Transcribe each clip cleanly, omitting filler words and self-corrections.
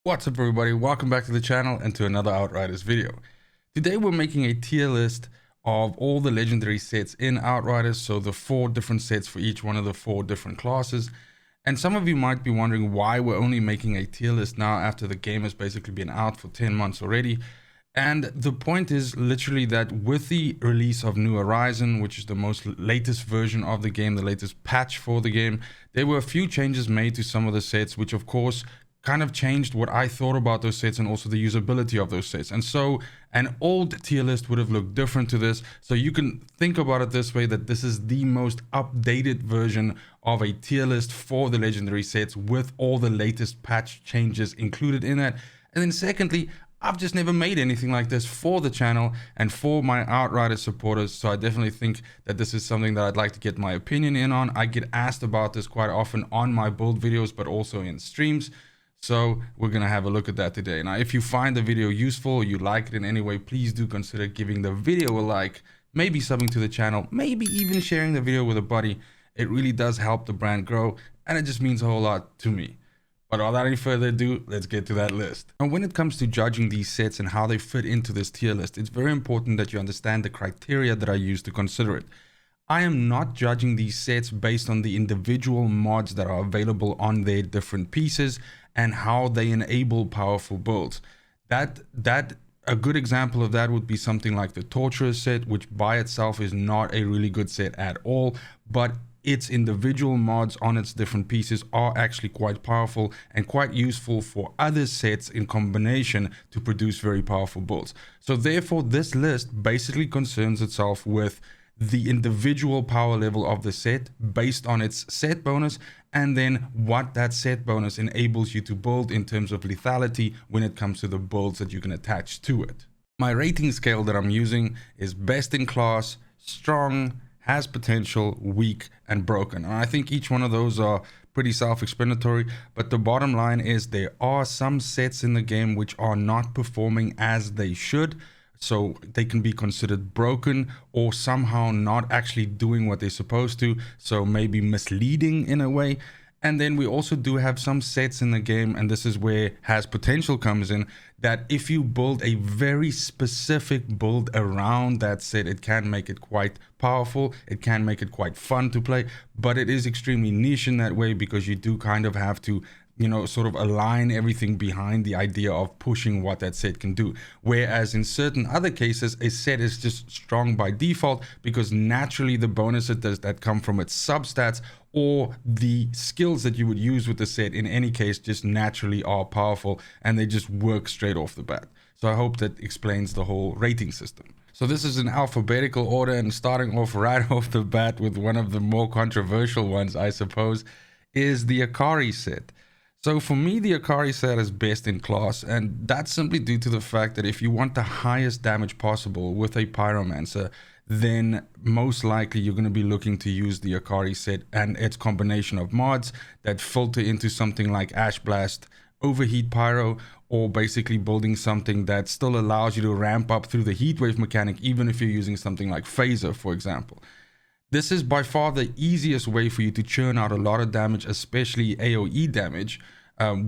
What's up everybody, welcome back to the channel and to another Outriders video. Today we're making a tier list of all the legendary sets in Outriders, so the 4 different sets for each one of the 4 different classes. And some of you might be wondering why we're only making a tier list now after the game has basically been out for 10 months already. And the point is literally that with the release of New Horizon, which is the most latest version of the game, the latest patch for the game, there were a few changes made to some of the sets, which of course kind of changed what I thought about those sets and also the usability of those sets. And so an old tier list would have looked different to this. So you can think about it this way, that this is the most updated version of a tier list for the legendary sets with all the latest patch changes included in it. And then secondly, I've just never made anything like this for the channel and for my Outriders supporters, so I definitely think that this is something that I'd like to get my opinion in on. I get asked about this quite often on my build videos, but also in streams. So we're going to have a look at that today. Now, if you find the video useful or you like it in any way, please do consider giving the video a like, maybe subbing to the channel, maybe even sharing the video with a buddy. It really does help the brand grow, and it just means a whole lot to me. But without any further ado, let's get to that list. Now, when it comes to judging these sets and how they fit into this tier list, it's very important that you understand the criteria that I use to consider it. I am not judging these sets based on the individual mods that are available on their different pieces and how they enable powerful builds. A good example of that would be something like the Torrential Set, which by itself is not a really good set at all, but its individual mods on its different pieces are actually quite powerful and quite useful for other sets in combination to produce very powerful builds. So therefore, this list basically concerns itself with the individual power level of the set based on its set bonus, and then what that set bonus enables you to build in terms of lethality when it comes to the builds that you can attach to it. My rating scale that I'm using is best in class, strong, has potential, weak, and broken. And I think each one of those are pretty self-explanatory, but the bottom line is there are some sets in the game which are not performing as they should. So they can be considered broken or somehow not actually doing what they're supposed to, so maybe misleading in a way. And then we also do have some sets in the game, and this is where has potential comes in, that if you build a very specific build around that set, it can make it quite powerful, it can make it quite fun to play, but it is extremely niche in that way because you do kind of have to, you know, sort of align everything behind the idea of pushing what that set can do. Whereas in certain other cases, a set is just strong by default because naturally the bonuses that come from its substats or the skills that you would use with the set in any case just naturally are powerful and they just work straight off the bat. So I hope that explains the whole rating system. So this is in alphabetical order, and starting off right off the bat with one of the more controversial ones, I suppose, is the Acari Set. So for me, the Acari Set is best in class, and that's simply due to the fact that if you want the highest damage possible with a Pyromancer, then most likely you're going to be looking to use the Acari Set and its combination of mods that filter into something like Ash Blast, Overheat Pyro, or basically building something that still allows you to ramp up through the heatwave mechanic, even if you're using something like Phaser, for example. This is by far the easiest way for you to churn out a lot of damage, especially AoE damage,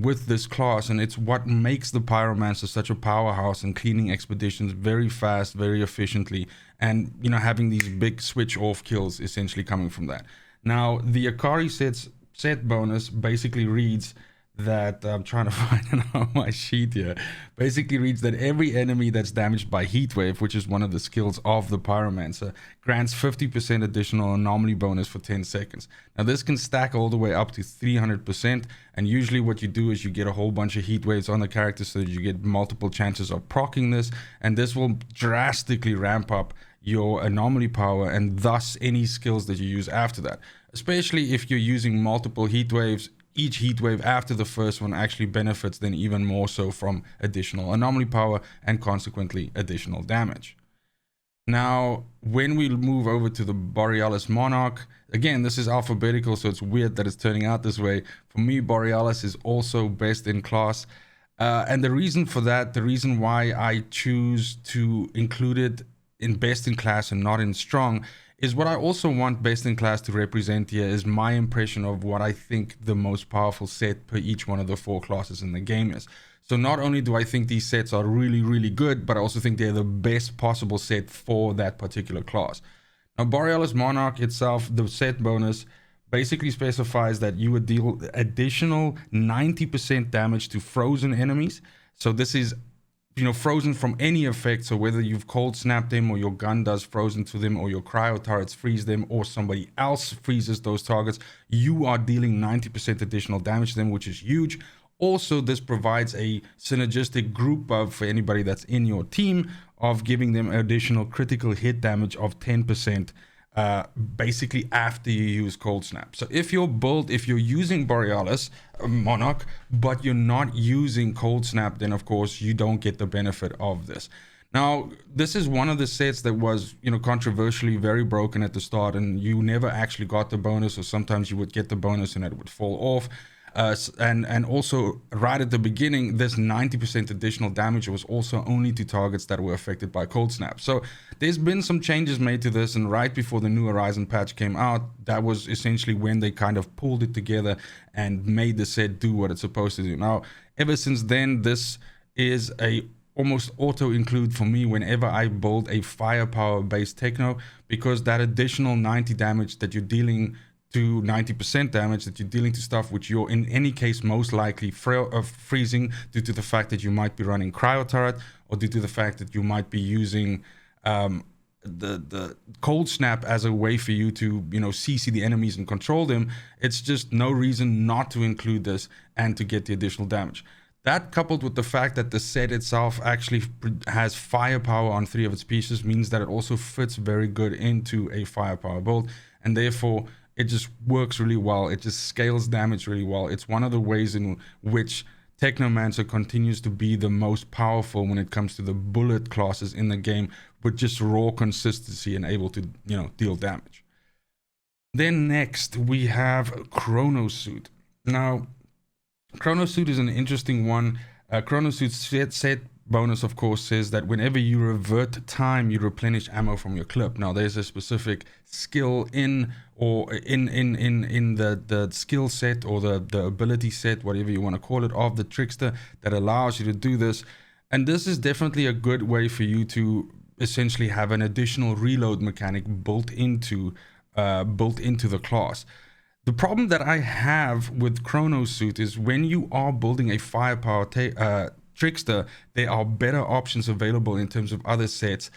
with this class, and it's what makes the Pyromancer such a powerhouse and cleaning expeditions very fast, very efficiently, and you know, having these big switch off kills essentially coming from that. Now, the Acari Set's set bonus basically reads that, I'm trying to find it on my sheet here, basically reads that every enemy that's damaged by Heatwave, which is one of the skills of the Pyromancer, grants 50% additional anomaly bonus for 10 seconds. Now this can stack all the way up to 300%, and usually what you do is you get a whole bunch of Heatwaves on the character so that you get multiple chances of proccing this, and this will drastically ramp up your anomaly power and thus any skills that you use after that, especially if you're using multiple Heatwaves. Each heat wave after the first one actually benefits then even more so from additional anomaly power and consequently additional damage. Now, when we move over to the Borealis Monarch, again, this is alphabetical, so it's weird that it's turning out this way. For me, Borealis is also best in class. And the reason for that, the reason why I choose to include it in best in class and not in strong, is what I also want best in class to represent here is my impression of what I think the most powerful set per each one of the 4 classes in the game is. So not only do I think these sets are really, really good, but I also think they're the best possible set for that particular class. Now, Borealis Monarch itself, the set bonus, basically specifies that you would deal additional 90% damage to frozen enemies. So this is, frozen from any effect. So whether you've cold snapped them, or your gun does frozen to them, or your cryo turrets freeze them, or somebody else freezes those targets, you are dealing 90% additional damage to them, which is huge. Also, this provides a synergistic group buff for anybody that's in your team of giving them additional critical hit damage of 10%, basically after you use Cold Snap. So if you're using Borealis Monarch, but you're not using Cold Snap, then of course you don't get the benefit of this. Now, this is one of the sets that was, controversially very broken at the start, and you never actually got the bonus, or sometimes you would get the bonus and it would fall off. And also right at the beginning, this 90% additional damage was also only to targets that were affected by Cold Snap. So there's been some changes made to this, and right before the New Horizon patch came out, that was essentially when they kind of pulled it together and made the set do what it's supposed to do. Now, ever since then, this is a almost auto include for me whenever I build a firepower based techno, because that additional 90 damage that you're dealing to 90% damage that you're dealing to stuff which you're in any case most likely freezing, due to the fact that you might be running cryo turret, or due to the fact that you might be using the cold snap as a way for you to CC the enemies and control them. It's just no reason not to include this and to get the additional damage. That, coupled with the fact that the set itself actually has firepower on 3 of its pieces, means that it also fits very good into a firepower build, and therefore it just works really well. It just scales damage really well. It's one of the ways in which Technomancer continues to be the most powerful when it comes to the bullet classes in the game, with just raw consistency and able to, deal damage. Then next we have Chronosuit. Now, Chronosuit is an interesting one. Chronosuit set bonus, of course, says that whenever you revert time, you replenish ammo from your clip. Now, there's a specific skill in the skill set, or the ability set, whatever you want to call it, of the trickster, that allows you to do this. And this is definitely a good way for you to essentially have an additional reload mechanic built into the class. The problem that I have with Chronosuit is when you are building a firepower trickster, there are better options available in terms of other sets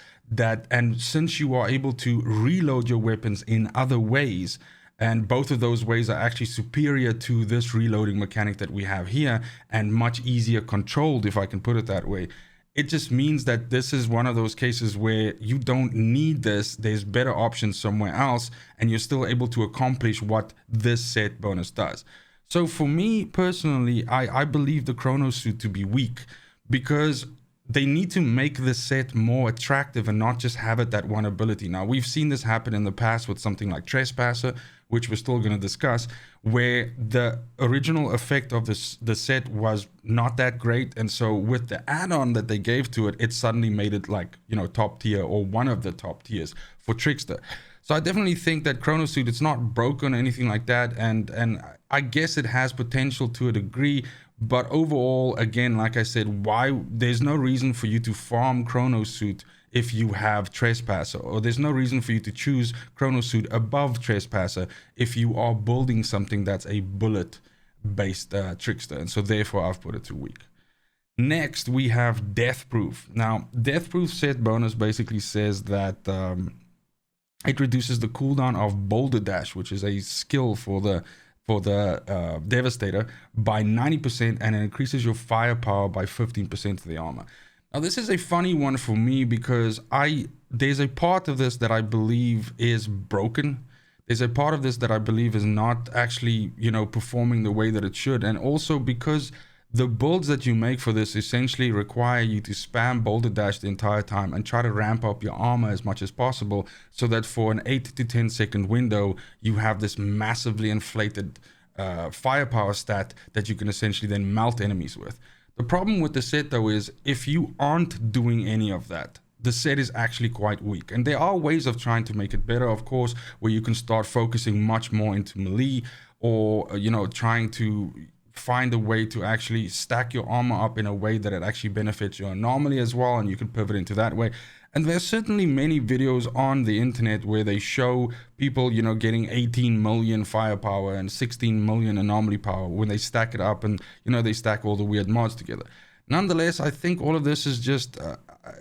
and since you are able to reload your weapons in other ways, and both of those ways are actually superior to this reloading mechanic that we have here, and much easier controlled, if I can put it that way. It just means that this is one of those cases where you don't need this. There's better options somewhere else, and you're still able to accomplish what this set bonus does. So for me personally, I believe the Chronosuit to be weak, because they need to make the set more attractive and not just have it that one ability. Now, we've seen this happen in the past with something like Trespasser, which we're still going to discuss, where the original effect of the set was not that great, and so with the add-on that they gave to it, it suddenly made it like, top tier, or one of the top tiers for Trickster. So I definitely think that Chronosuit, it's not broken or anything like that, and I guess it has potential to a degree, but overall, again, like I said, there's no reason for you to farm Chronosuit if you have Trespasser, or there's no reason for you to choose Chronosuit above Trespasser if you are building something that's a bullet-based trickster, and so therefore I've put it to weak. Next, we have Deathproof. Now, Deathproof set bonus basically says that it reduces the cooldown of Boulder Dash, which is a skill for the Devastator, by 90%, and it increases your firepower by 15% of the armor. Now, this is a funny one for me, because there's a part of this that I believe is broken. There's a part of this that I believe is not actually, performing the way that it should. And also because the builds that you make for this essentially require you to spam Boulder Dash the entire time and try to ramp up your armor as much as possible, so that for an 8 to 10 second window, you have this massively inflated firepower stat that you can essentially then melt enemies with. The problem with the set, though, is if you aren't doing any of that, the set is actually quite weak. And there are ways of trying to make it better, of course, where you can start focusing much more into melee, or, trying to find a way to actually stack your armor up in a way that it actually benefits your anomaly as well, and you can pivot into that way. And there's certainly many videos on the internet where they show people, you know, getting 18 million firepower and 16 million anomaly power when they stack it up, and, you know, they stack all the weird mods together. Nonetheless, I think all of this is just,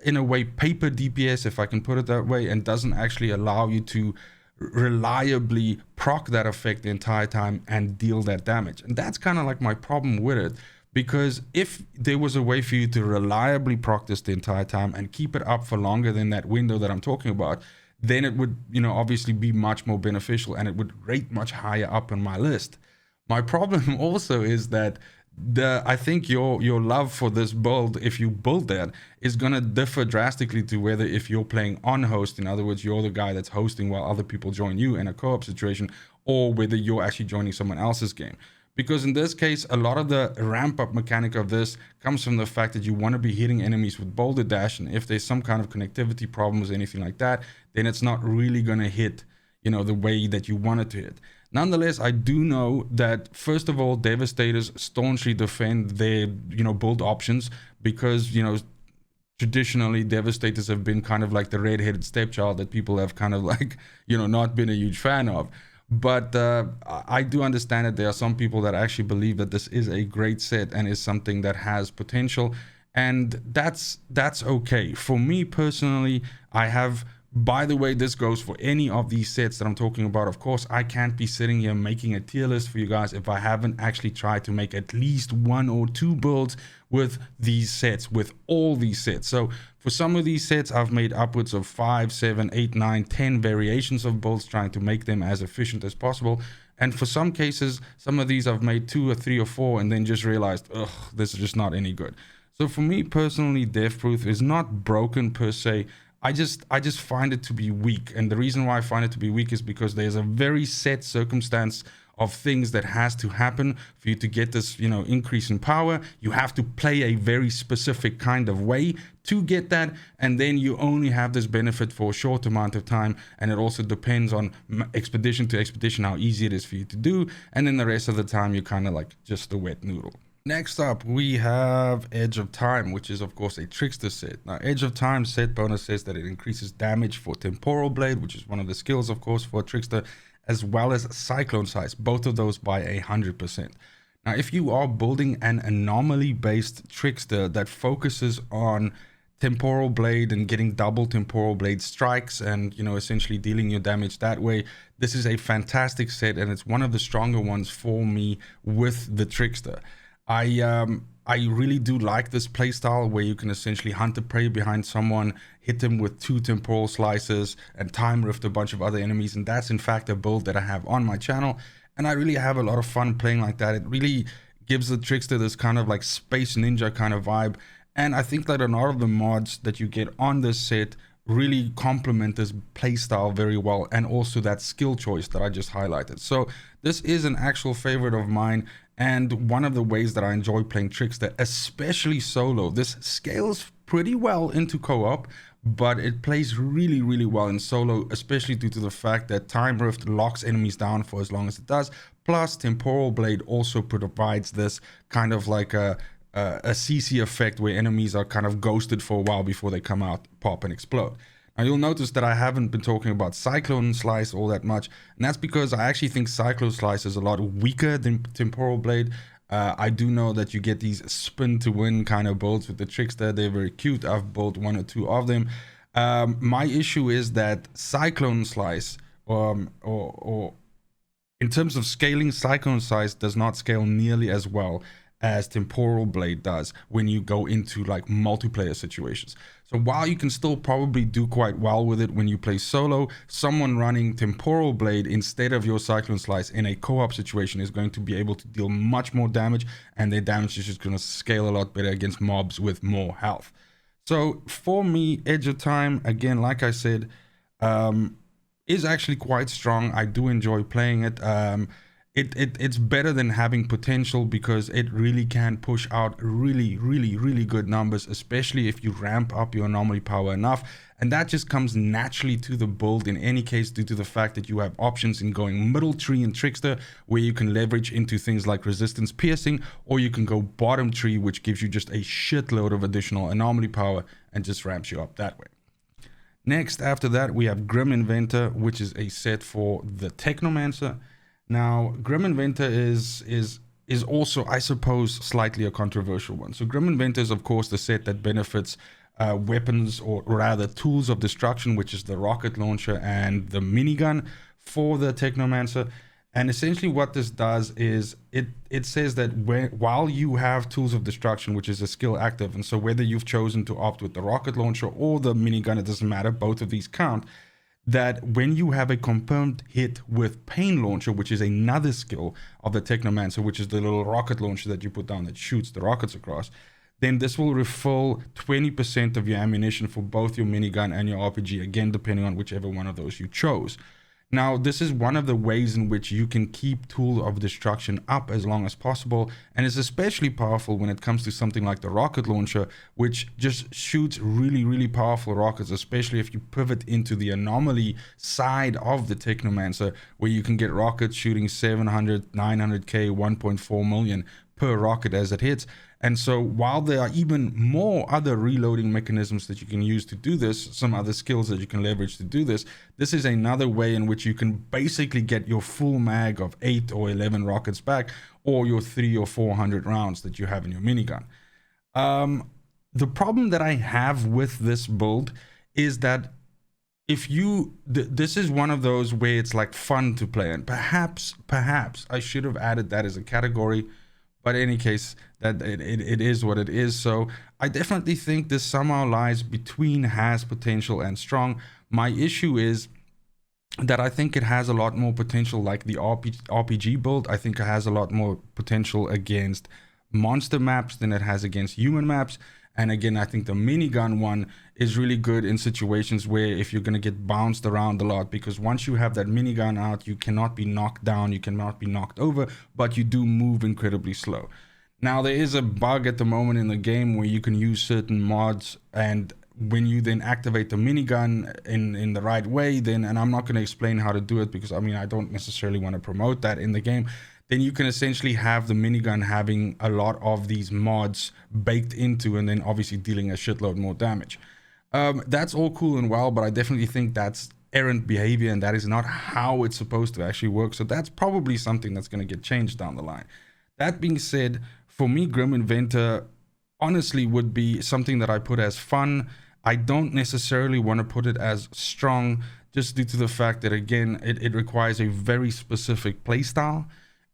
in a way, paper DPS, if I can put it that way, and doesn't actually allow you to reliably proc that effect the entire time and deal that damage. And that's kind of like my problem with it. Because if there was a way for you to reliably proc this the entire time and keep it up for longer than that window that I'm talking about, then it would, you know, obviously be much more beneficial, and it would rate much higher up on my list. My problem also is that I think your love for this build, if you build that, is going to differ drastically to whether if you're playing on host, in other words, you're the guy that's hosting while other people join you in a co-op situation, or whether you're actually joining someone else's game. Because in this case, a lot of the ramp up mechanic of this comes from the fact that you want to be hitting enemies with boulder dash, and if there's some kind of connectivity problems or anything like that, then it's not really going to hit, you know, the way that you want it to hit. Nonetheless, I do know that, first of all, Devastators staunchly defend their, you know, build options, because, you know, traditionally Devastators have been kind of like the red-headed stepchild that people have kind of like, you know, not been a huge fan of. But I do understand that there are some people that actually believe that this is a great set and is something that has potential, and that's okay. For me personally, I have, by the way, this goes for any of these sets that I'm talking about. Of course, I can't be sitting here making a tier list for you guys if I haven't actually tried to make at least 1 or 2 builds with these sets, with all these sets. So for some of these sets, I've made upwards of 5, 7, 8, 9, 10 variations of builds, trying to make them as efficient as possible. And for some cases, some of these I've made 2 or 3 or 4 and then just realized, ugh, this is just not any good. So for me personally, Deathproof is not broken per se. I just find it to be weak, and the reason why I find it to be weak is because there's a very set circumstance of things that has to happen for you to get this, you know, increase in power. You have to play a very specific kind of way to get that, and then you only have this benefit for a short amount of time, and it also depends on expedition to expedition how easy it is for you to do, and then the rest of the time you're kind of like just a wet noodle. Next up, we have Edge of Time, which is of course a Trickster set. Now, Edge of Time set bonus says that it increases damage for Temporal Blade, which is one of the skills, of course, for a Trickster, as well as Cyclone Size, both of those by 100%. Now, if you are building an anomaly-based Trickster that focuses on Temporal Blade and getting double Temporal Blade strikes and, you know, essentially dealing your damage that way, this is a fantastic set, and it's one of the stronger ones for me with the Trickster. I really do like this playstyle where you can essentially hunt a prey behind someone, hit them with 2 temporal slices, and time rift a bunch of other enemies. And that's in fact a build that I have on my channel, and I really have a lot of fun playing like that. It really gives the Trickster this kind of like Space Ninja kind of vibe, and I think that a lot of the mods that you get on this set really complement this playstyle very well, and also that skill choice that I just highlighted. So this is an actual favorite of mine, and one of the ways that I enjoy playing Trickster, especially solo. This scales pretty well into co-op, but it plays really, really well in solo, especially due to the fact that Time Rift locks enemies down for as long as it does. Plus, Temporal Blade also provides this kind of like a CC effect where enemies are kind of ghosted for a while before they come out, pop, and explode. Now, you'll notice that I haven't been talking about Cyclone Slice all that much, and that's because I actually think Cyclone Slice is a lot weaker than Temporal Blade. I do know that you get these spin to win kind of builds with the Trickster. They're very cute. I've built 1 or 2 of them. My issue is that Cyclone Slice, or in terms of scaling, Cyclone Slice does not scale nearly as well as Temporal Blade does when you go into like multiplayer situations. So while you can still probably do quite well with it when you play solo, someone running Temporal Blade instead of your Cyclone Slice in a co-op situation is going to be able to deal much more damage, and their damage is just going to scale a lot better against mobs with more health. So for me, Edge of Time, again, like I said, is actually quite strong. I do enjoy playing it. it's better than having potential, because it really can push out really good numbers, especially if you ramp up your anomaly power enough. And that just comes naturally to the build in any case, due to the fact that you have options in going middle tree and trickster, where you can leverage into things like resistance piercing, or you can go bottom tree, which gives you just a shitload of additional anomaly power and just ramps you up that way. Next, after that, we have Grim Inventor, which is a set for the Technomancer. Now, Grim Inventor is also, I suppose, slightly a controversial one. So Grim Inventor is, of course, the set that benefits weapons, or rather tools of destruction, which is the rocket launcher and the minigun for the Technomancer. And essentially what this does is it says that while you have tools of destruction, which is a skill active, and so whether you've chosen to opt with the rocket launcher or the minigun, it doesn't matter, both of these count, that when you have a confirmed hit with Pain Launcher, which is another skill of the Technomancer, which is the little rocket launcher that you put down that shoots the rockets across, then this will refill 20% of your ammunition for both your minigun and your RPG, again, depending on whichever one of those you chose. Now, this is one of the ways in which you can keep Tool of Destruction up as long as possible, and is especially powerful when it comes to something like the rocket launcher, which just shoots really powerful rockets, especially if you pivot into the anomaly side of the Technomancer, where you can get rockets shooting 700, 900k, 1.4 million per rocket as it hits. And so while there are even more other reloading mechanisms that you can use to do this, some other skills that you can leverage to do this, this is another way in which you can basically get your full mag of 8 or 11 rockets back, or your 300 or 400 rounds that you have in your minigun. The problem that I have with this build is that if you, this is one of those where it's like fun to play, and perhaps I should have added that as a category. But in any case, that it is what it is. So I definitely think this somehow lies between has potential and strong. My issue is that I think it has a lot more potential, like the RPG build. I think it has a lot more potential against monster maps than it has against human maps. And again, I think the minigun one is really good in situations where if you're going to get bounced around a lot, because once you have that minigun out, you cannot be knocked down, you cannot be knocked over, but you do move incredibly slow. Now, there is a bug at the moment in the game where you can use certain mods, and when you then activate the minigun in the right way, then, and I'm not going to explain how to do it, because I mean, I don't necessarily want to promote that in the game, then you can essentially have the minigun having a lot of these mods baked into, and then obviously dealing a shitload more damage. That's all cool and well, but I definitely think that's errant behavior, and that is not how it's supposed to actually work. So that's probably something that's going to get changed down the line. That being said, for me, Grim Inventor honestly would be something that I put as fun. I don't necessarily want to put it as strong, just due to the fact that, again, it requires a very specific playstyle.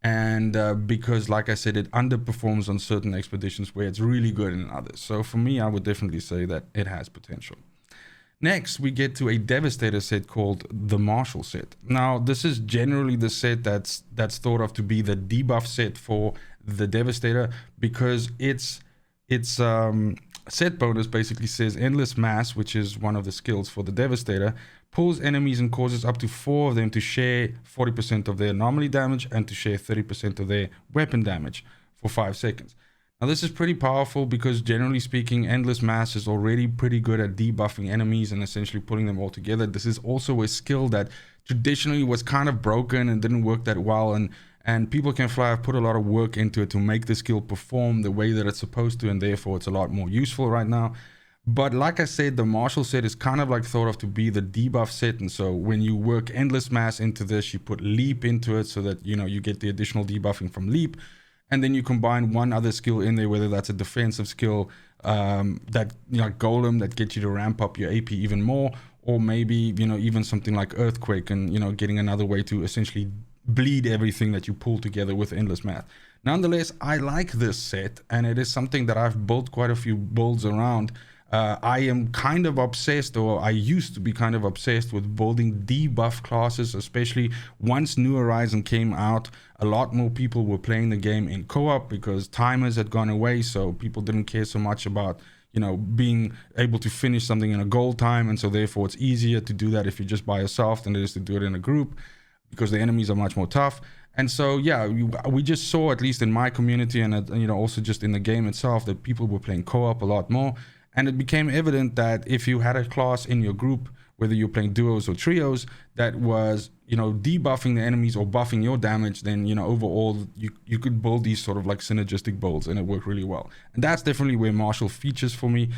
And because, like I said, it underperforms on certain expeditions where it's really good in others. So for me, I would definitely say that it has potential. Next, we get to a Devastator set called the Marshal Set. Now, this is generally the set that's thought of to be the debuff set for the Devastator, because its set bonus basically says Endless Mass, which is one of the skills for the Devastator, pulls enemies and causes up to 4 of them to share 40% of their anomaly damage and to share 30% of their weapon damage for 5 seconds. Now, this is pretty powerful because, generally speaking, Endless Mass is already pretty good at debuffing enemies and essentially pulling them all together. This is also a skill that traditionally was kind of broken and didn't work that well, and People Can Fly have put a lot of work into it to make the skill perform the way that it's supposed to, and therefore it's a lot more useful right now. But like I said, the Marshal set is kind of like thought of to be the debuff set, and so when you work Endless Mass into this, you put Leap into it so that, you know, you get the additional debuffing from Leap, and then you combine one other skill in there, whether that's a defensive skill, that, you know, Golem, that gets you to ramp up your AP even more, or maybe, you know, even something like Earthquake, and, you know, getting another way to essentially bleed everything that you pull together with Endless Mass. Nonetheless, I like this set, and it is something that I've built quite a few builds around. I am kind of obsessed, or I used to be kind of obsessed with building debuff classes, especially once New Horizon came out. A lot more people were playing the game in co-op because timers had gone away, so people didn't care so much about, you know, being able to finish something in a gold time, and so therefore it's easier to do that if you're just by yourself than it is to do it in a group. because the enemies are much more tough. And so, yeah, we just saw, at least in my community and, you know, also just in the game itself, that people were playing co-op a lot more. And it became evident that if you had a class in your group, whether you're playing duos or trios, that was, you know, debuffing the enemies or buffing your damage, then, you know, overall, you could build these sort of like synergistic builds, and it worked really well. And that's definitely where Marshal features for me.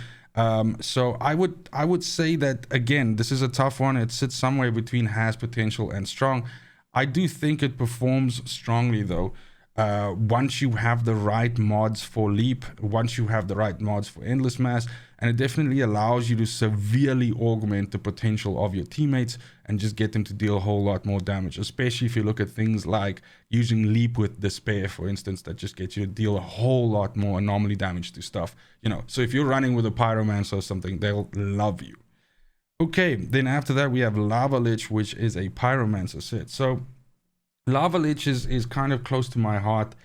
So I would say that, again, this is a tough one. It sits somewhere between has potential and strong. I do think it performs strongly though. Once you have the right mods for leap, once you have the right mods for endless mass, and it definitely allows you to severely augment the potential of your teammates and just get them to deal a whole lot more damage, especially if you look at things like using leap with despair, for instance, that just gets you to deal a whole lot more anomaly damage to stuff, you know. So if you're running with a pyromancer or something, they'll love you. Okay, then after that we have Lava Lich, which is a pyromancer set. So Lava Lich is kind of close to my heart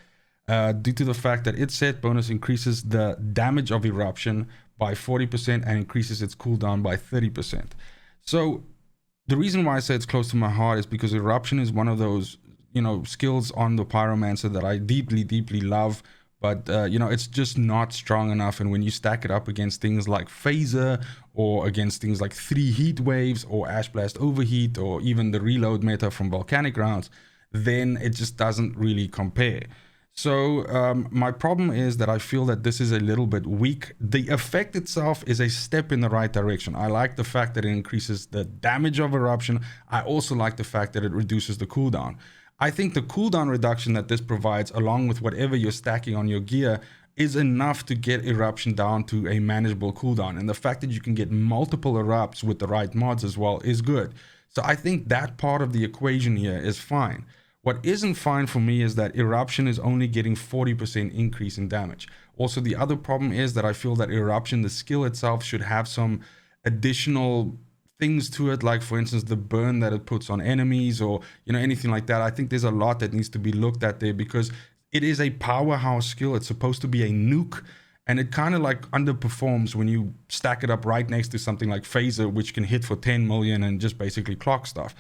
due to the fact that its set bonus increases the damage of eruption by 40% and increases its cooldown by 30%. So the reason why I say it's close to my heart is because eruption is one of those, you know, skills on the pyromancer that I deeply love. But, you know, it's just not strong enough. And when you stack it up against things like Phaser, or against things like 3 heat waves, or Ash Blast Overheat, or even the reload meta from Volcanic rounds, then it just doesn't really compare. So my problem is that I feel that this is a little bit weak. The effect itself is a step in the right direction. I like the fact that it increases the damage of eruption. I also like the fact that it reduces the cooldown. I think the cooldown reduction that this provides, along with whatever you're stacking on your gear, is enough to get eruption down to a manageable cooldown. And the fact that you can get multiple erupts with the right mods as well is good. So I think that part of the equation here is fine. What isn't fine for me is that eruption is only getting 40% increase in damage. Also, the other problem is that I feel that eruption, the skill itself, should have some additional things to it, like for instance the burn that it puts on enemies, or, you know, anything like that. I think there's a lot that needs to be looked at there, because it is a powerhouse skill. It's supposed to be a nuke, and it kind of like underperforms when you stack it up right next to something like Phaser, which can hit for 10 million and just basically clock stuff.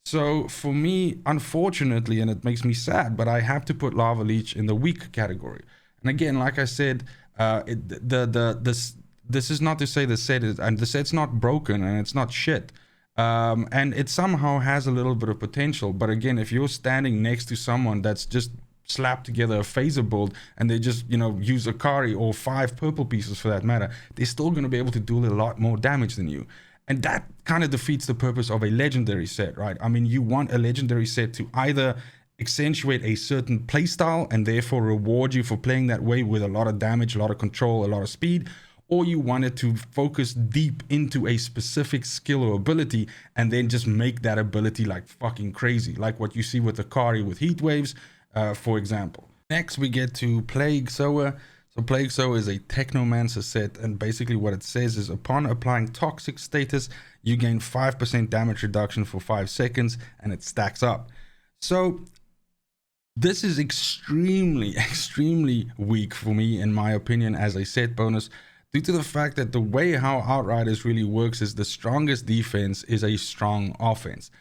So for me, unfortunately, and it makes me sad, but I have to put Lava Lich in the weak category. And again, like I said, this is not to say the set is, and the set's not broken and it's not shit. And it somehow has a little bit of potential. But again, if you're standing next to someone that's just slapped together a Phaser build and they just, you know, use Acari or 5 purple pieces for that matter, they're still going to be able to do a lot more damage than you. And that kind of defeats the purpose of a legendary set, right? I mean, you want a legendary set to either accentuate a certain playstyle and therefore reward you for playing that way with a lot of damage, a lot of control, a lot of speed, or you want it to focus deep into a specific skill or ability and then just make that ability like fucking crazy, like what you see with Acari with heat waves, for example. Next, we get to Plague Sower. So Plague Sower is a Technomancer set, and basically what it says is upon applying Toxic status, you gain 5% damage reduction for 5 seconds, and it stacks up. So this is extremely weak for me, in my opinion, as a set bonus, due to the fact that the way how Outriders really works is the strongest defense is a strong offense.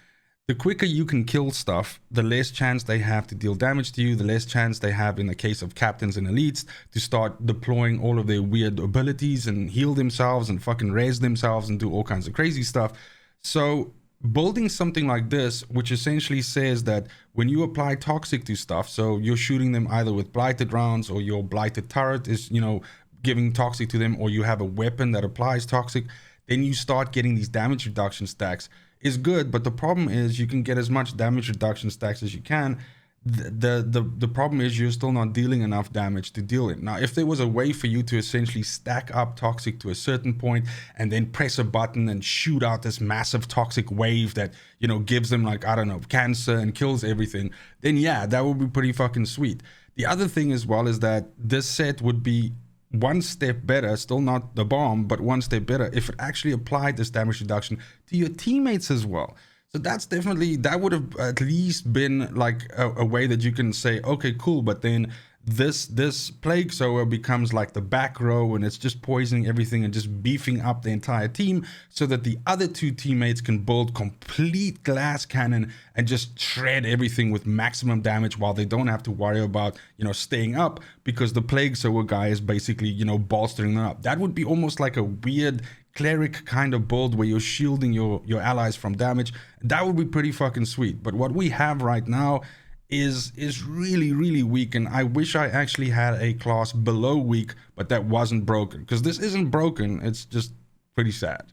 The quicker you can kill stuff, the less chance they have to deal damage to you, the less chance they have, in the case of captains and elites, to start deploying all of their weird abilities and heal themselves and fucking res themselves and do all kinds of crazy stuff. So building something like this, which essentially says that when you apply toxic to stuff, so you're shooting them either with blighted rounds, or your blighted turret is, you know, giving toxic to them, or you have a weapon that applies toxic, then you start getting these damage reduction stacks, is good. But the problem is you can get as much damage reduction stacks as you can. The problem is you're still not dealing enough damage to deal it. Now, if there was a way for you to essentially stack up toxic to a certain point and then press a button and shoot out this massive toxic wave that, you know, gives them, like, I don't know, cancer and kills everything, then yeah, that would be pretty fucking sweet. The other thing as well is that this set would be one step better, still not the bomb, but one step better if it actually applied this damage reduction to your teammates as well. So that's definitely, that would have at least been like a way that you can say, okay, cool, but then this Plague Sower becomes like the back row, and it's just poisoning everything and just beefing up the entire team so that the other two teammates can build complete glass cannon and just shred everything with maximum damage while they don't have to worry about, you know, staying up because the Plague Sower guy is basically, you know, bolstering them up. That would be almost like a weird cleric kind of build where you're shielding your allies from damage. That would be pretty fucking sweet. But what we have right now is really, really weak, and I wish I actually had a class below weak, but that wasn't broken, because this isn't broken, it's just pretty sad.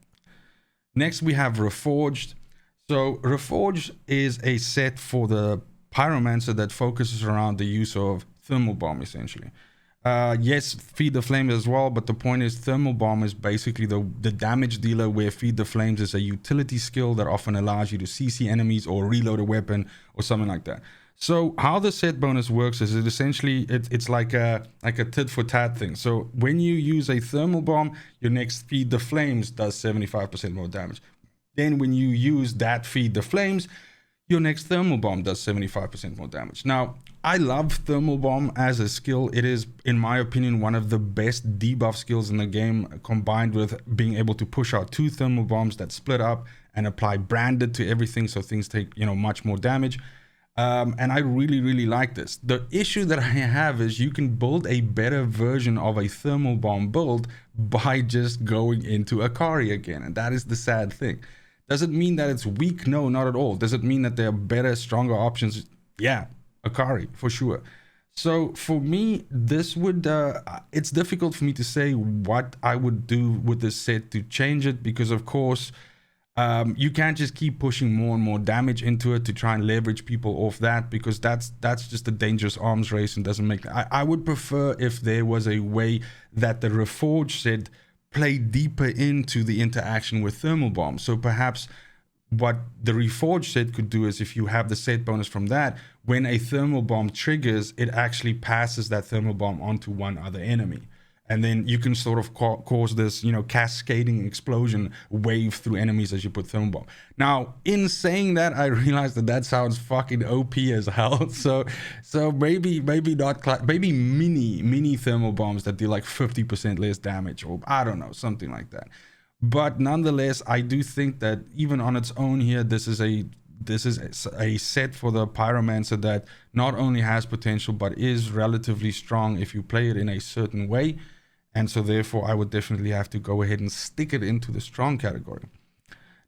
Next we have Reforged. So Reforged is a set for the Pyromancer that focuses around the use of Thermal Bomb, essentially. Yes, Feed the Flames as well, but the point is Thermal Bomb is basically the damage dealer, where Feed the Flames is a utility skill that often allows you to CC enemies or reload a weapon or something like that. So how the set bonus works is it essentially it's like a tit for tat thing. So when you use a Thermal Bomb, your next Feed the Flames does 75% more damage. Then when you use that Feed the Flames, your next Thermal Bomb does 75% more damage. Now, I love Thermal Bomb as a skill. It is, in my opinion, one of the best debuff skills in the game, combined with being able to push out 2 Thermal Bombs that split up and apply branded to everything, so things take, you know, much more damage. And I really, really like this. The issue that I have is you can build a better version of a Thermal Bomb build by just going into Acari again. And that is the sad thing. Does it mean that it's weak? No, not at all. Does it mean that there are better, stronger options? Yeah, Acari, for sure. So for me, this would, it's difficult for me to say what I would do with this set to change it, because of course, you can't just keep pushing more and more damage into it to try and leverage people off that, because that's just a dangerous arms race and doesn't make. I would prefer if there was a way that the Reforged Set play deeper into the interaction with Thermal Bomb. So perhaps what the Reforged Set could do is, if you have the set bonus from that, when a Thermal Bomb triggers, it actually passes that Thermal Bomb onto one other enemy. And then you can sort of cause this, you know, cascading explosion wave through enemies as you put Thermal Bomb. Now, in saying that, I realized that sounds fucking OP as hell. So maybe not, maybe mini Thermal Bombs that do like 50% less damage, or I don't know, something like that. But nonetheless, I do think that even on its own here, this is a set for the Pyromancer that not only has potential, but is relatively strong if you play it in a certain way. And so therefore, I would definitely have to go ahead and stick it into the strong category.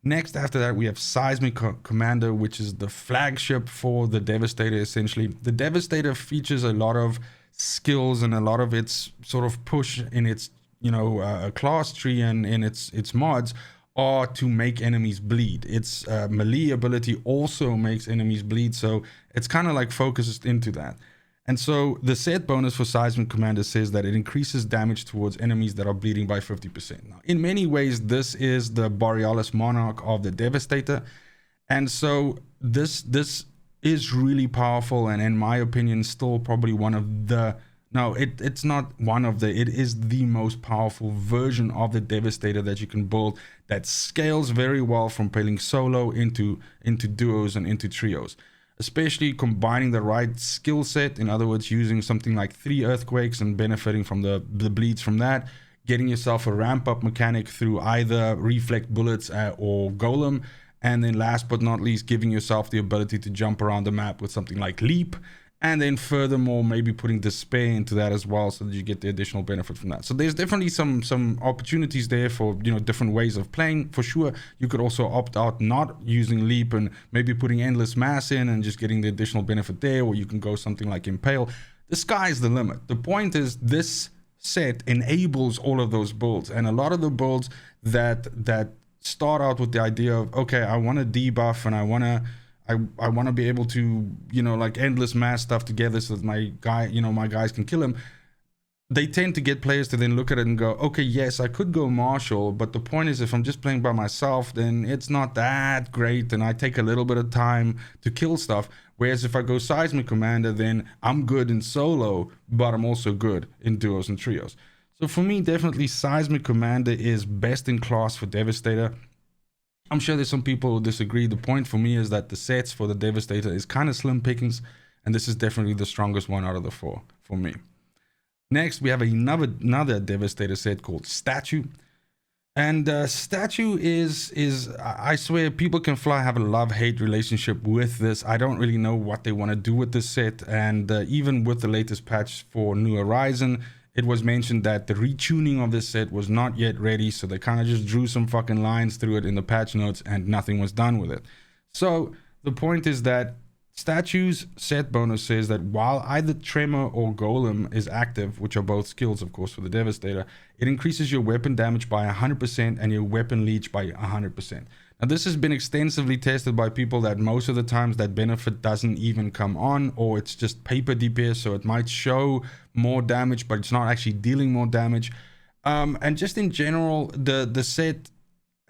Next, after that, we have Seismic Commander, which is the flagship for the Devastator, essentially. The Devastator features a lot of skills and a lot of its sort of push in its, you know, class tree and in its mods are to make enemies bleed. Its melee ability also makes enemies bleed, so it's kind of like focused into that. And so the set bonus for Seismic Commander says that it increases damage towards enemies that are bleeding by 50%. Now, in many ways, this is the Borealis Monarch of the Devastator. And so this is really powerful, and in my opinion, still probably one of the... No, it's not one of the... It is the most powerful version of the Devastator that you can build, that scales very well from playing solo into duos and into trios. Especially combining the right skill set, in other words, using something like 3 Earthquakes and benefiting from the bleeds from that, getting yourself a ramp up mechanic through either Reflect Bullets or Golem, and then last but not least, giving yourself the ability to jump around the map with something like Leap, and then furthermore, maybe putting Despair into that as well, so that you get the additional benefit from that. So there's definitely some opportunities there for, you know, different ways of playing. For sure, you could also opt out not using Leap and maybe putting Endless Mass in and just getting the additional benefit there, or you can go something like Impale. The sky's the limit. The point is, this set enables all of those builds, and a lot of the builds that start out with the idea of, okay, I want to debuff and I want to be able to, you know, like Endless Mass stuff together so that my guys can kill him. They tend to get players to then look at it and go, okay, yes, I could go Marshal, but the point is, if I'm just playing by myself, then it's not that great, and I take a little bit of time to kill stuff. Whereas if I go Seismic Commander, then I'm good in solo, but I'm also good in duos and trios. So for me, definitely Seismic Commander is best in class for Devastator. I'm sure there's some people who disagree. The point for me is that the sets for the Devastator is kind of slim pickings, and this is definitely the strongest one out of the 4. for me. Next, we have another Devastator set called Statue. And Statue is I swear, people can fly have a love-hate relationship with this. I don't really know what they want to do with this set. And even with the latest patch for New Horizon, it was mentioned that the retuning of this set was not yet ready. So they kind of just drew some fucking lines through it in the patch notes and nothing was done with it. So the point is that Statue's set bonus says that while either Tremor or Golem is active, which are both skills of course for the Devastator, it increases your weapon damage by 100% and your weapon leech by 100%. Now this has been extensively tested by people that most of the times that benefit doesn't even come on, or it's just paper DPS, so it might show more damage but it's not actually dealing more damage. And just in general, the set,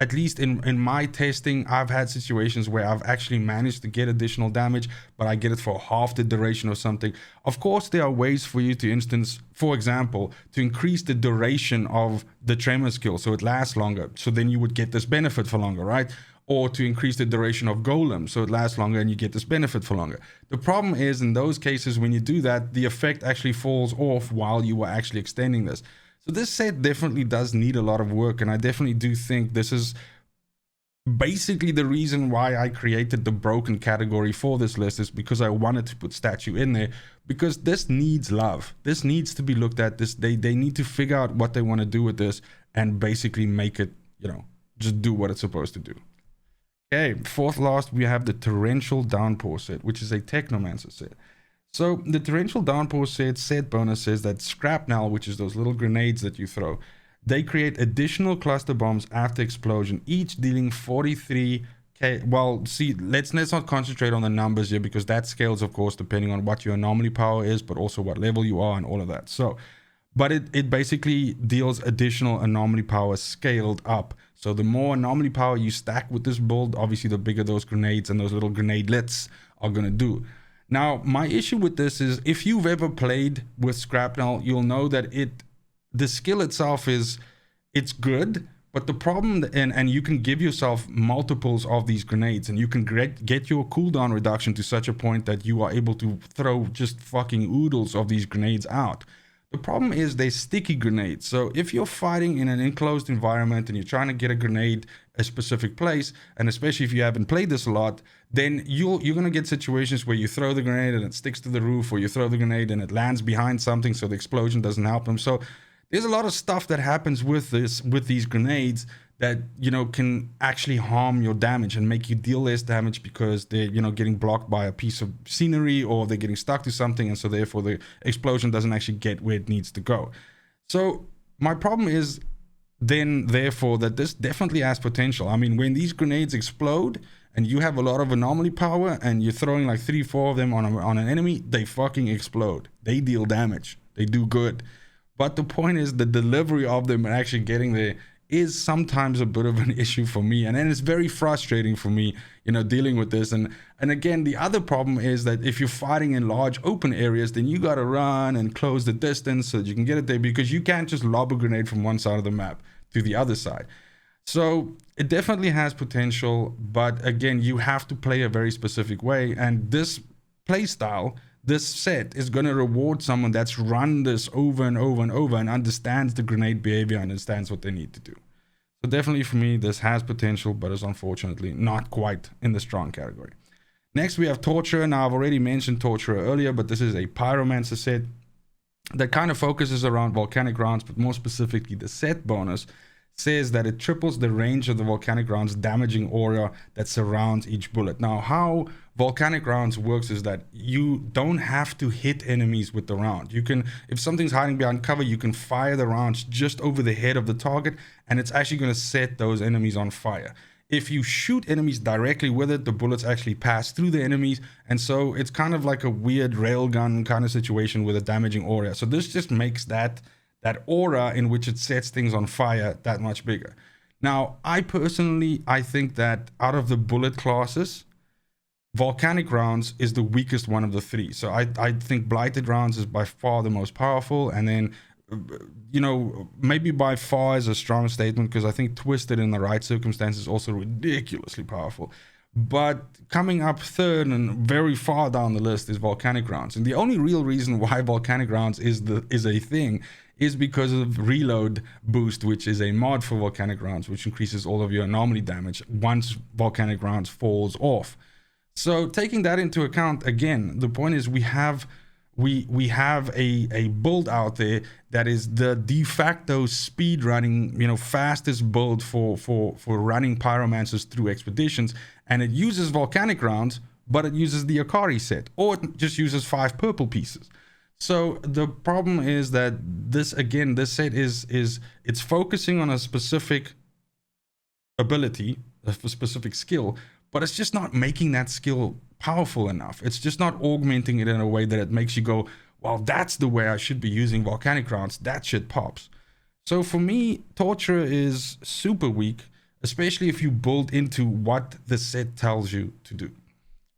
at least in my testing, I've had situations where I've actually managed to get additional damage, but I get it for half the duration or something. Of course, there are ways for you to instance, for example, to increase the duration of the Tremor skill so it lasts longer. So then you would get this benefit for longer, right? Or to increase the duration of Golem so it lasts longer and you get this benefit for longer. The problem is in those cases, when you do that, the effect actually falls off while you are actually extending this. So this set definitely does need a lot of work, and I definitely do think this is basically the reason why I created the broken category for this list, is because I wanted to put Statue in there, because this needs love. This needs to be looked at. They need to figure out what they want to do with this and basically make it, you know, just do what it's supposed to do. Okay, fourth last, we have the Torrential Downpour Set, which is a Technomancer set. So the Torrential Downpour set bonus says that Scrapnel, which is those little grenades that you throw, they create additional cluster bombs after explosion, each dealing 43k. Well, see, let's not concentrate on the numbers here, because that scales, of course, depending on what your anomaly power is, but also what level you are and all of that. So, but it basically deals additional anomaly power scaled up. So the more anomaly power you stack with this build, obviously the bigger those grenades and those little grenadelets are going to do. Now, my issue with this is, if you've ever played with Scrapnel, you'll know that the skill itself it's good, but the problem, and you can give yourself multiples of these grenades, and you can get your cooldown reduction to such a point that you are able to throw just fucking oodles of these grenades out. The problem is they're sticky grenades. So if you're fighting in an enclosed environment and you're trying to get a grenade a specific place, and especially if you haven't played this a lot, then you're going to get situations where you throw the grenade and it sticks to the roof, or you throw the grenade and it lands behind something so the explosion doesn't help them. So there's a lot of stuff that happens with these grenades that, you know, can actually harm your damage and make you deal less damage, because they're, you know, getting blocked by a piece of scenery, or they're getting stuck to something, and so therefore the explosion doesn't actually get where it needs to go. So my problem is then therefore that this definitely has potential. I mean, when these grenades explode and you have a lot of anomaly power and you're throwing like 3-4 of them on an enemy, they fucking explode. They deal damage. They do good. But the point is, the delivery of them and actually getting there is sometimes a bit of an issue for me, and then it's very frustrating for me, you know, dealing with this. And again, the other problem is that if you're fighting in large open areas, then you got to run and close the distance so that you can get it there, because you can't just lob a grenade from one side of the map to the other side. So it definitely has potential, but again, you have to play a very specific way, and this play style, this set, is going to reward someone that's run this over and over and over and understands the grenade behavior, understands what they need to do. So definitely for me, this has potential, but is unfortunately not quite in the strong category. Next, we have Torturer. Now, I've already mentioned Torturer earlier, but this is a Pyromancer set that kind of focuses around volcanic rounds, but more specifically, the set bonus says that it triples the range of the volcanic rounds damaging aura that surrounds each bullet. Now, how volcanic rounds works is that you don't have to hit enemies with the round. You can, if something's hiding behind cover, you can fire the rounds just over the head of the target, and it's actually going to set those enemies on fire. If you shoot enemies directly with it, the bullets actually pass through the enemies, and so it's kind of like a weird railgun kind of situation with a damaging aura. So this just makes that aura in which it sets things on fire that much bigger. Now, I think that out of the bullet classes, volcanic rounds is the weakest one of the three. So I think blighted rounds is by far the most powerful, and then, you know, maybe by far is a strong statement, because I think twisted in the right circumstances is also ridiculously powerful. But coming up third and very far down the list is Volcanic Grounds. And the only real reason why Volcanic Grounds is a thing is because of Reload Boost, which is a mod for Volcanic Grounds, which increases all of your anomaly damage once Volcanic Grounds falls off. So taking that into account, again, the point is we have a build out there that is the de facto speed running, fastest build for running pyromancers through expeditions, and it uses Volcanic Grounds, but it uses the Acari Set, or it just uses 5 purple pieces. So the problem is that this set is it's focusing on a specific ability, a specific skill, but it's just not making that skill powerful enough. It's just not augmenting it in a way that it makes you go, well, that's the way I should be using Volcanic Grounds. That shit pops. So for me, Torture is super weak, especially if you build into what the set tells you to do.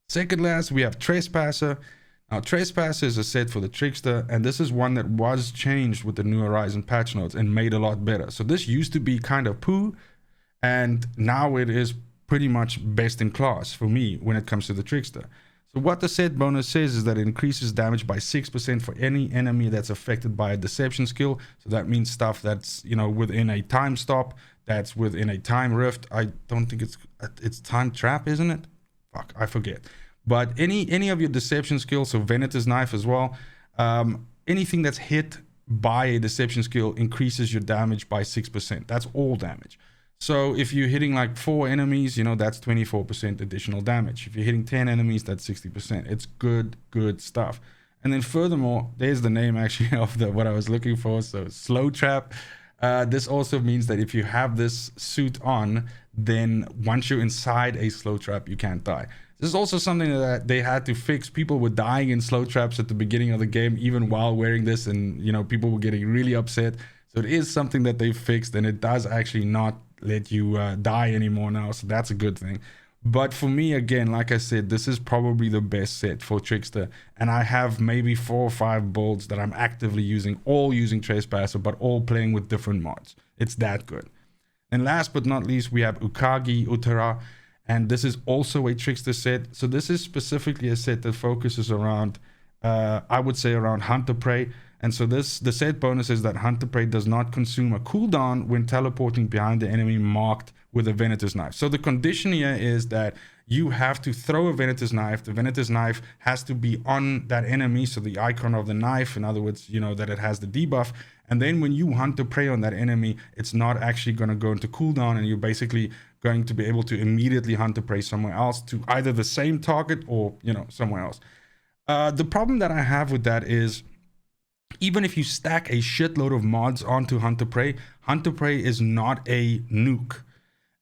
Second last, we have Trespasser. Now, Trespasser is a set for the Trickster, and this is one that was changed with the New Horizon patch notes and made a lot better. So this used to be kind of poo, and now it is pretty much best in class for me when it comes to the Trickster. So what the set bonus says is that it increases damage by 6% for any enemy that's affected by a deception skill. So that means stuff that's, within a time stop, that's within a time rift. I don't think it's time trap, isn't it? Fuck, I forget. But any of your deception skills, so Venator's Knife as well, anything that's hit by a deception skill increases your damage by 6%. That's all damage. So if you're hitting like 4 enemies, that's 24% additional damage. If you're hitting 10 enemies, that's 60%. It's good stuff. And then furthermore, there's the name actually of what I was looking for. So Slow Trap. This also means that if you have this suit on, then once you're inside a slow trap, you can't die. This is also something that they had to fix. People were dying in slow traps at the beginning of the game, even while wearing this, and people were getting really upset. So it is something that they fixed, and it does actually not let you die anymore now, so that's a good thing. But for me, again, like I said, this is probably the best set for Trickster, and I have maybe 4 or 5 builds that I'm actively using, all using Trespasser, but all playing with different mods. It's that good. And last but not least, we have Ugake Otarah, and this is also a Trickster set. So this is specifically a set that focuses around, I would say, around Hunter Prey. And so the set bonus is that Hunter Prey does not consume a cooldown when teleporting behind the enemy marked with a Venator's Knife. So the condition here is that you have to throw a Venator's Knife. The Venator's Knife has to be on that enemy, so the icon of the knife, in other words, that it has the debuff. And then when you Hunter Prey on that enemy, it's not actually going to go into cooldown, and you're basically going to be able to immediately Hunter Prey somewhere else to either the same target or, somewhere else. The problem that I have with that is, even if you stack a shitload of mods onto Hunter Prey is not a nuke.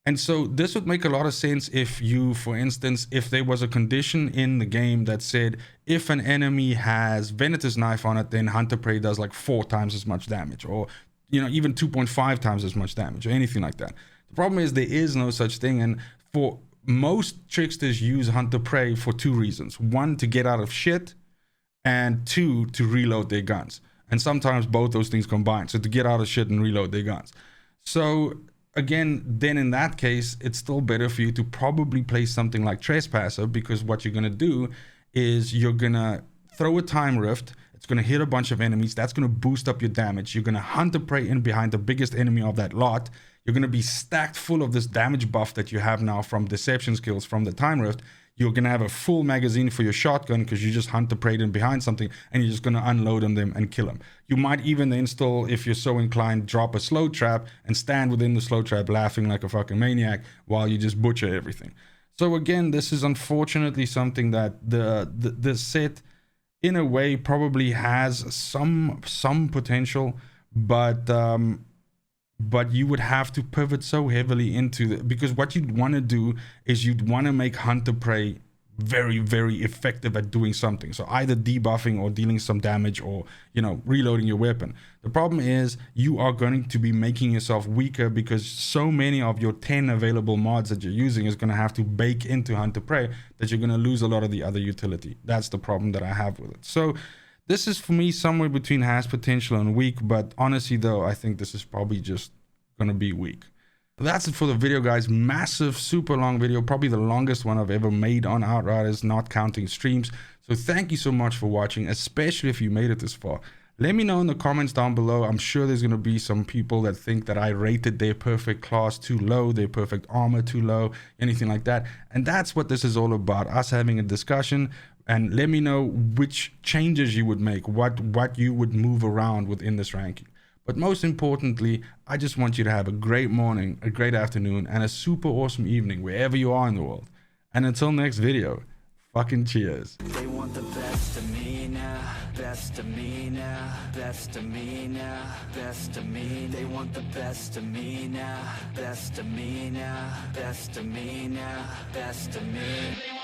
And so this would make a lot of sense if you, for instance, if there was a condition in the game that said, if an enemy has Venator's Knife on it, then Hunter Prey does like 4 times as much damage, or, even 2.5 times as much damage, or anything like that. The problem is there is no such thing, and for most Tricksters use Hunter Prey for 2 reasons. 1, to get out of shit, and 2, to reload their guns. And sometimes both those things combined. So to get out of shit and reload their guns. So again, then in that case, it's still better for you to probably play something like Trespasser, because what you're going to do is you're going to throw a time rift. It's going to hit a bunch of enemies. That's going to boost up your damage. You're going to Hunter Prey in behind the biggest enemy of that lot. You're going to be stacked full of this damage buff that you have now from deception skills from the time rift. You're going to have a full magazine for your shotgun because you just Hunter Preyed in behind something, and you're just going to unload on them and kill them. You might even install, if you're so inclined, drop a slow trap and stand within the slow trap laughing like a fucking maniac while you just butcher everything. So again, this is unfortunately something that the set in a way probably has some potential, but you would have to pivot so heavily into it, because what you'd want to do is you'd want to make Hunter Prey very, very effective at doing something. So either debuffing or dealing some damage, or, reloading your weapon. The problem is you are going to be making yourself weaker, because so many of your 10 available mods that you're using is going to have to bake into Hunter Prey that you're going to lose a lot of the other utility. That's the problem that I have with it. So this is, for me, somewhere between has potential and weak, but honestly, though, I think this is probably just going to be weak. That's it for the video, guys. Massive, super long video, probably the longest one I've ever made on Outriders, not counting streams. So thank you so much for watching, especially if you made it this far. Let me know in the comments down below. I'm sure there's going to be some people that think that I rated their perfect class too low, their perfect armor too low, anything like that. And that's what this is all about, us having a discussion. And let me know which changes you would make, what you would move around within this ranking. But most importantly, I just want you to have a great morning, a great afternoon, and a super awesome evening wherever you are in the world. And until next video, fucking cheers. They want the best of me now, best of me now, best of me now, best of me. They want the best of me now, best of me now, best of me now, best of me.